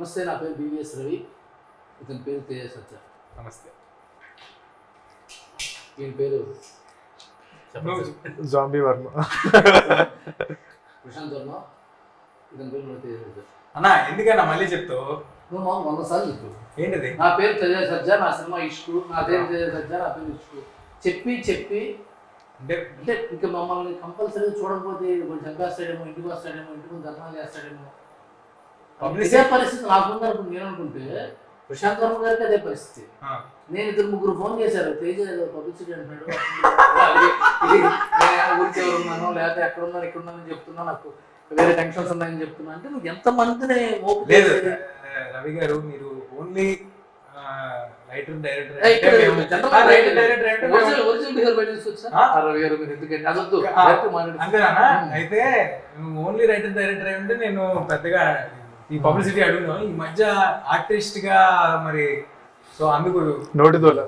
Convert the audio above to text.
నమస్తే, నా పేరు బివిఎస్ రవి. ఇతని పేరు తేజ సత్య. నమస్తే. ఈయన పేరు జాంబీ వర్మ. ప్రశాంత్ వర్మ. ఇతని పేరు తేజ సత్య. అన్నా ఎందుకన్నా మళ్ళీ చెప్తావు? నువ్వు 100 సార్లు చెప్పు. ఏంటిది? నా పేరు తేజ సత్య, నా సినిమా ఇష్కు, నా పేరు తేజ సత్య, నా పేరు ఇష్కు చెప్పి అంటే ఇంకా మమ్మల్ని కంపల్సరీ చూడకపోతే కొంచెం చంపేస్తాడేమో, ఇంటికి వస్తాడేమో, ఇంటికి ధర్నాలు చేస్తాడేమో. ఇదే పరిస్థితి నాకుంది అనుకుంటే నేను అనుకుంటే ప్రశాంత్ వర్మ గారికి అదే పరిస్థితి. నేను 2-3 ఫోన్ చేశారు, తేజ ఏదో పబ్లిసిటీ అంటున్నాడు, ఊరికి ఎవరు ఉన్నాను, లేకపోతే ఎక్కడ ఉన్నాను ఇక్కడ ఉన్నానని చెప్తున్నా, నాకు వేరే టెన్షన్స్ ఉన్నాయని చెప్తున్నా. అంటే నువ్వు ఎంత మందిని లేదు రవి గారు, మీరు ఓన్లీ రైటర్ డైరెక్టర్ అంతేనా? అయితే ఓన్లీ రైటర్ డైరెక్టర్ అంటే నేను పెద్దగా ఈ పబ్లిసిటీ అడుగున్నాను. ఈ మధ్య ఆర్టిస్ట్ గా మరి సో అందుకు నోటిదోల